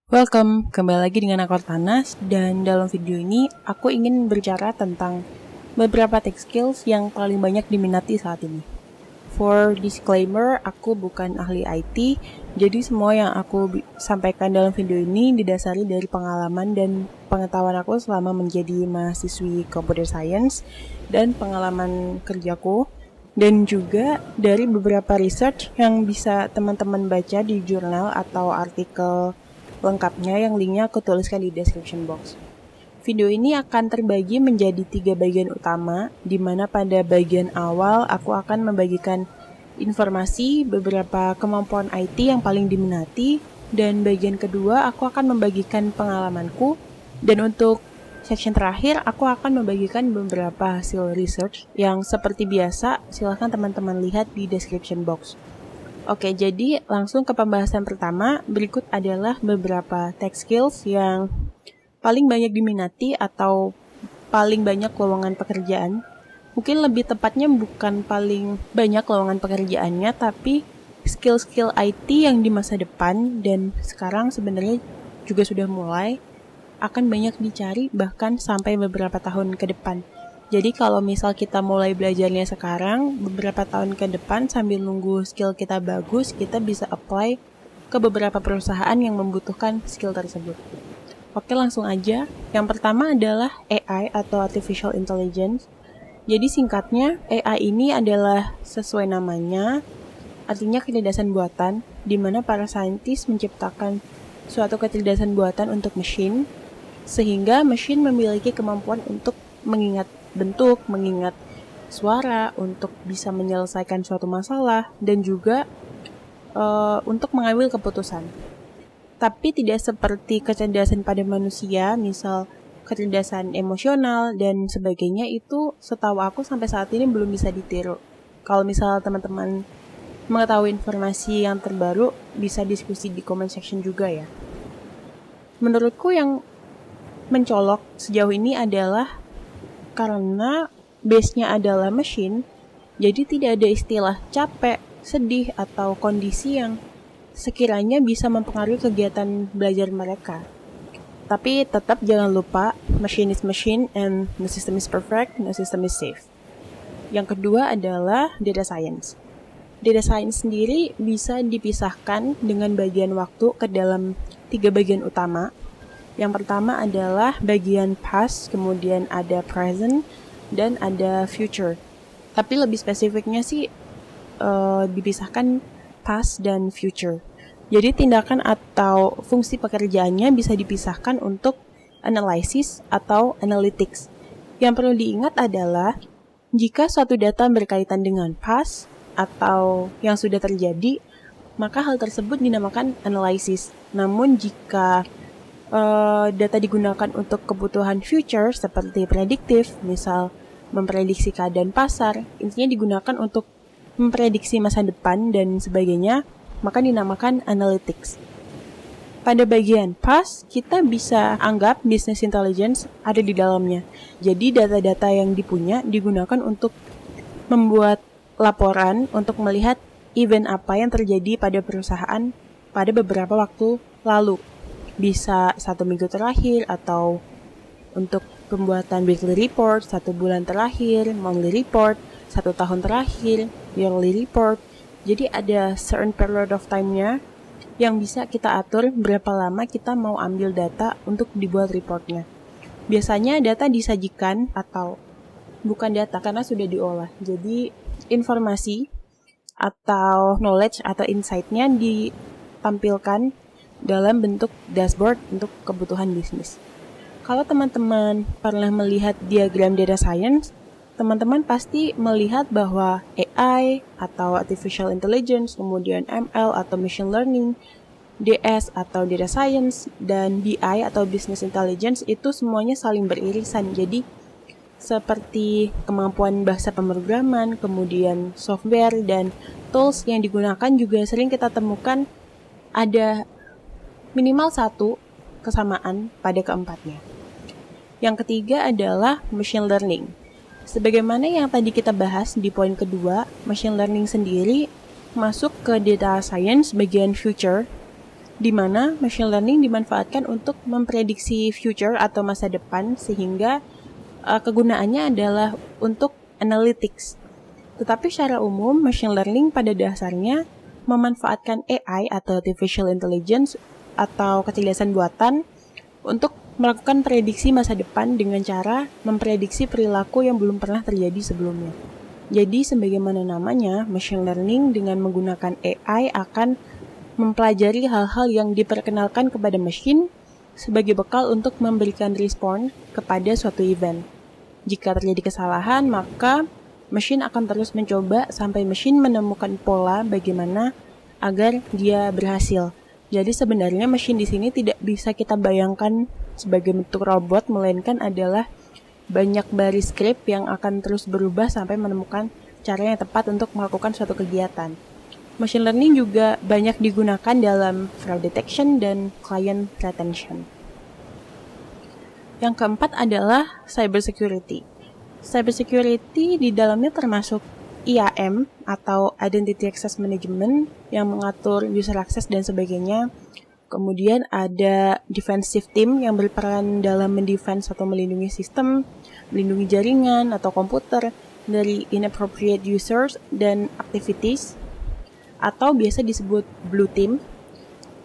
Welcome, kembali lagi dengan aku Artanas, dan dalam video ini aku ingin berbicara tentang beberapa tech skills yang paling banyak diminati saat ini. For disclaimer, aku bukan ahli IT, jadi semua yang aku sampaikan dalam video ini didasari dari pengalaman dan pengetahuan aku selama menjadi mahasiswi computer science dan pengalaman kerjaku, dan juga dari beberapa research yang bisa teman-teman baca di jurnal atau artikel lengkapnya yang linknya aku tuliskan di description box. Video ini akan terbagi menjadi 3 bagian utama, di mana pada bagian awal aku akan membagikan informasi beberapa kemampuan IT yang paling diminati, dan bagian kedua aku akan membagikan pengalamanku, dan untuk section terakhir aku akan membagikan beberapa hasil research yang seperti biasa silahkan teman-teman lihat di description box. Oke, jadi langsung ke pembahasan pertama. Berikut adalah beberapa tech skills yang paling banyak diminati atau paling banyak lowongan pekerjaan. Mungkin lebih tepatnya bukan paling banyak lowongan pekerjaannya, tapi skill-skill IT yang di masa depan dan sekarang sebenarnya juga sudah mulai akan banyak dicari bahkan sampai beberapa tahun ke depan. Jadi kalau misal kita mulai belajarnya sekarang, beberapa tahun ke depan sambil nunggu skill kita bagus, kita bisa apply ke beberapa perusahaan yang membutuhkan skill tersebut. Oke, langsung aja. Yang pertama adalah AI atau Artificial Intelligence. Jadi singkatnya, AI ini adalah sesuai namanya, artinya kecerdasan buatan, di mana para saintis menciptakan suatu kecerdasan buatan untuk mesin, sehingga mesin memiliki kemampuan untuk mengingat bentuk, mengingat suara, untuk bisa menyelesaikan suatu masalah, dan juga untuk mengambil keputusan. Tapi tidak seperti kecerdasan pada manusia, misal kecerdasan emosional dan sebagainya, itu setahu aku sampai saat ini belum bisa ditiru. Kalau misal teman-teman mengetahui informasi yang terbaru, bisa diskusi di comment section juga ya. Menurutku yang mencolok sejauh ini adalah karena base-nya adalah mesin, jadi tidak ada istilah capek, sedih, atau kondisi yang sekiranya bisa mempengaruhi kegiatan belajar mereka. Tapi tetap jangan lupa, machine is machine and the system is perfect, the system is safe. Yang kedua adalah data science. Data science sendiri bisa dipisahkan dengan bagian waktu ke dalam 3 bagian utama. Yang pertama adalah bagian past, kemudian ada present, dan ada future. Tapi lebih spesifiknya sih dipisahkan past dan future. Jadi tindakan atau fungsi pekerjaannya bisa dipisahkan untuk analysis atau analytics. Yang perlu diingat adalah jika suatu data berkaitan dengan past atau yang sudah terjadi, maka hal tersebut dinamakan analysis. Namun jika data digunakan untuk kebutuhan future seperti prediktif, misal memprediksi keadaan pasar, intinya digunakan untuk memprediksi masa depan dan sebagainya, maka dinamakan analytics. Pada bagian past, kita bisa anggap business intelligence ada di dalamnya. Jadi data-data yang dipunya digunakan untuk membuat laporan untuk melihat event apa yang terjadi pada perusahaan pada beberapa waktu lalu. Bisa 1 minggu terakhir, atau untuk pembuatan weekly report 1 bulan terakhir, monthly report 1 tahun terakhir, yearly report. Jadi ada certain period of time-nya yang bisa kita atur berapa lama kita mau ambil data untuk dibuat reportnya. Biasanya data disajikan, atau bukan data karena sudah diolah, jadi informasi atau knowledge atau insight-nya ditampilkan dalam bentuk dashboard untuk kebutuhan bisnis. Kalau teman-teman pernah melihat diagram data science, teman-teman pasti melihat bahwa AI atau Artificial Intelligence, kemudian ML atau Machine Learning, DS atau Data Science, dan BI atau Business Intelligence itu semuanya saling beririsan. Jadi seperti kemampuan bahasa pemrograman, kemudian software dan tools yang digunakan juga sering kita temukan ada minimal 1 kesamaan pada keempatnya. Yang ketiga adalah machine learning. Sebagaimana yang tadi kita bahas di poin kedua, machine learning sendiri masuk ke data science bagian future, di mana machine learning dimanfaatkan untuk memprediksi future atau masa depan, sehingga kegunaannya adalah untuk analytics. Tetapi secara umum, machine learning pada dasarnya memanfaatkan AI atau artificial intelligence atau kecerdasan buatan untuk melakukan prediksi masa depan dengan cara memprediksi perilaku yang belum pernah terjadi sebelumnya. Jadi sebagaimana namanya, machine learning dengan menggunakan AI akan mempelajari hal-hal yang diperkenalkan kepada mesin sebagai bekal untuk memberikan respon kepada suatu event. Jika terjadi kesalahan, maka mesin akan terus mencoba sampai mesin menemukan pola bagaimana agar dia berhasil. Jadi sebenarnya mesin di sini tidak bisa kita bayangkan sebagai bentuk robot, melainkan adalah banyak baris script yang akan terus berubah sampai menemukan cara yang tepat untuk melakukan suatu kegiatan. Machine learning juga banyak digunakan dalam fraud detection dan client retention. Yang keempat adalah cybersecurity. Cybersecurity di dalamnya termasuk IAM atau Identity Access Management yang mengatur user access dan sebagainya. Kemudian ada defensive team yang berperan dalam mendefense atau melindungi sistem, melindungi jaringan atau komputer dari inappropriate users dan activities, atau biasa disebut blue team.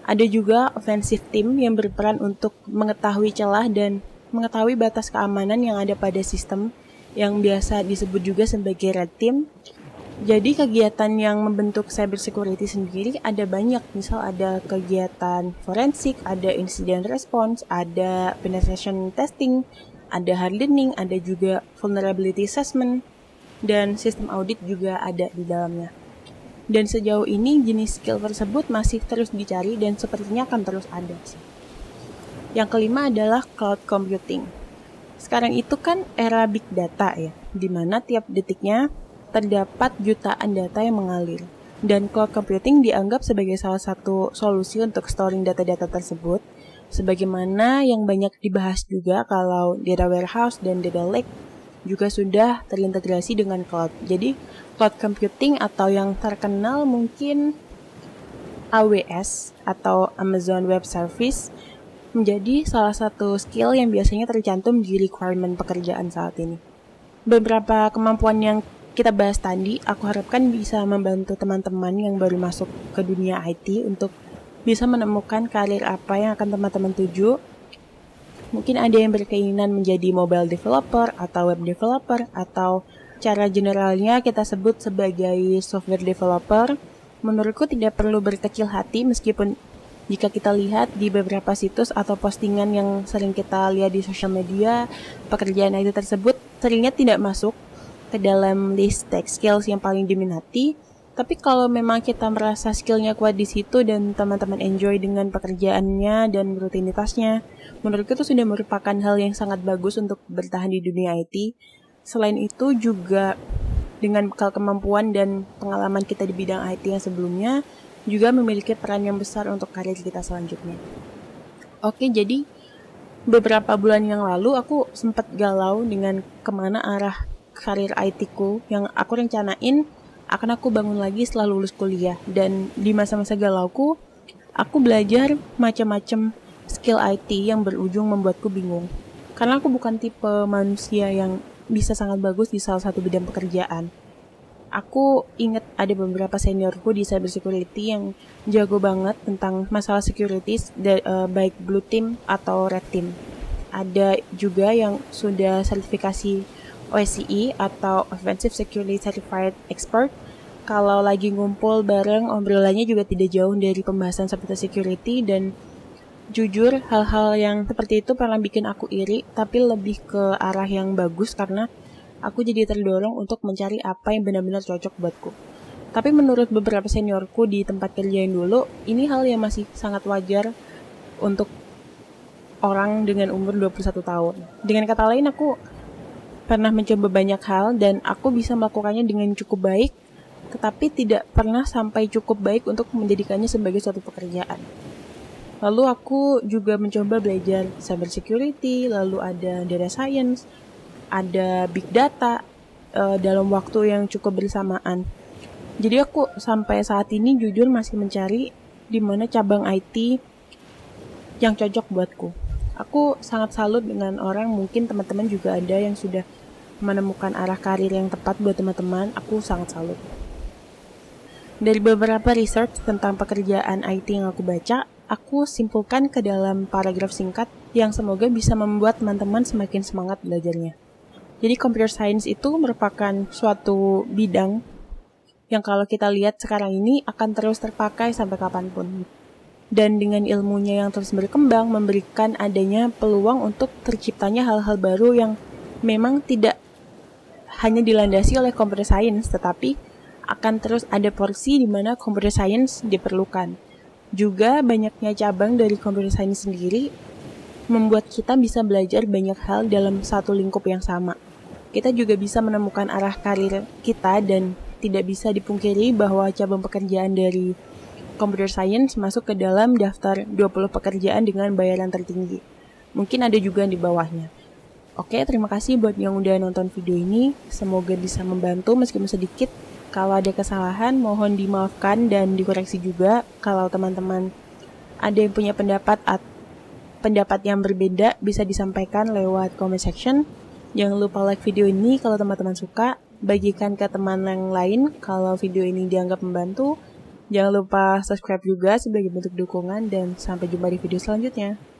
Ada juga offensive team yang berperan untuk mengetahui celah dan mengetahui batas keamanan yang ada pada sistem, yang biasa disebut juga sebagai red team. Jadi kegiatan yang membentuk cybersecurity sendiri ada banyak. Misal ada kegiatan forensik, ada incident response, ada penetration testing, ada hardening, ada juga vulnerability assessment, dan sistem audit juga ada di dalamnya. Dan sejauh ini jenis skill tersebut masih terus dicari dan sepertinya akan terus ada sih. Yang kelima adalah cloud computing. Sekarang itu kan era big data ya, di mana tiap detiknya terdapat jutaan data yang mengalir. Dan cloud computing dianggap sebagai salah satu solusi untuk storing data-data tersebut, sebagaimana yang banyak dibahas juga kalau data warehouse dan data lake juga sudah terintegrasi dengan cloud. Jadi cloud computing atau yang terkenal mungkin AWS atau Amazon Web Service menjadi salah satu skill yang biasanya tercantum di requirement pekerjaan saat ini. Beberapa kemampuan yang kita bahas tadi, aku harapkan bisa membantu teman-teman yang baru masuk ke dunia IT untuk bisa menemukan karir apa yang akan teman-teman tuju. Mungkin ada yang berkeinginan menjadi mobile developer atau web developer, atau cara generalnya kita sebut sebagai software developer. Menurutku tidak perlu berkecil hati meskipun jika kita lihat di beberapa situs atau postingan yang sering kita lihat di sosial media, pekerjaan IT tersebut seringnya tidak masuk ke dalam list tech skills yang paling diminati. Tapi kalau memang kita merasa skillnya kuat di situ dan teman-teman enjoy dengan pekerjaannya dan rutinitasnya, menurutku itu sudah merupakan hal yang sangat bagus untuk bertahan di dunia IT. Selain itu juga dengan bekal kemampuan dan pengalaman kita di bidang IT yang sebelumnya, juga memiliki peran yang besar untuk karir kita selanjutnya. Oke, jadi beberapa bulan yang lalu aku sempat galau dengan kemana arah karir IT-ku yang aku rencanain akan aku bangun lagi setelah lulus kuliah. Dan di masa-masa galauku, aku belajar macam-macam skill IT yang berujung membuatku bingung. Karena aku bukan tipe manusia yang bisa sangat bagus di salah satu bidang pekerjaan. Aku ingat ada beberapa seniorku di cybersecurity yang jago banget tentang masalah security, baik blue team atau red team. Ada juga yang sudah sertifikasi OSCE atau Offensive Security Certified Expert. Kalau lagi ngumpul bareng, obrolannya juga tidak jauh dari pembahasan seputar security, dan jujur hal-hal yang seperti itu pernah bikin aku iri, tapi lebih ke arah yang bagus karena aku jadi terdorong untuk mencari apa yang benar-benar cocok buatku. Tapi menurut beberapa seniorku di tempat kerja yang dulu, ini hal yang masih sangat wajar untuk orang dengan umur 21 tahun. Dengan kata lain, aku pernah mencoba banyak hal dan aku bisa melakukannya dengan cukup baik, tetapi tidak pernah sampai cukup baik untuk menjadikannya sebagai suatu pekerjaan. Lalu aku juga mencoba belajar cybersecurity, lalu ada data science, ada big data dalam waktu yang cukup bersamaan. Jadi aku sampai saat ini jujur masih mencari di mana cabang IT yang cocok buatku. Aku sangat salut dengan orang, mungkin teman-teman juga ada yang sudah menemukan arah karir yang tepat buat teman-teman. Aku sangat salut. Dari beberapa research tentang pekerjaan IT yang aku baca, aku simpulkan ke dalam paragraf singkat yang semoga bisa membuat teman-teman semakin semangat belajarnya. Jadi computer science itu merupakan suatu bidang yang kalau kita lihat sekarang ini akan terus terpakai sampai kapanpun. Dan dengan ilmunya yang terus berkembang, memberikan adanya peluang untuk terciptanya hal-hal baru yang memang tidak hanya dilandasi oleh computer science, tetapi akan terus ada porsi di mana computer science diperlukan. Juga banyaknya cabang dari computer science sendiri membuat kita bisa belajar banyak hal dalam satu lingkup yang sama. Kita juga bisa menemukan arah karir kita dan tidak bisa dipungkiri bahwa cabang pekerjaan dari computer science masuk ke dalam daftar 20 pekerjaan dengan bayaran tertinggi. Mungkin ada juga di bawahnya. Oke, terima kasih buat yang udah nonton video ini. Semoga bisa membantu meskipun sedikit. Kalau ada kesalahan, mohon dimaafkan dan dikoreksi juga. Kalau teman-teman ada yang punya pendapat yang berbeda, bisa disampaikan lewat comment section. Jangan lupa like video ini kalau teman-teman suka. Bagikan ke teman yang lain kalau video ini dianggap membantu. Jangan lupa subscribe juga sebagai bentuk dukungan. Dan sampai jumpa di video selanjutnya.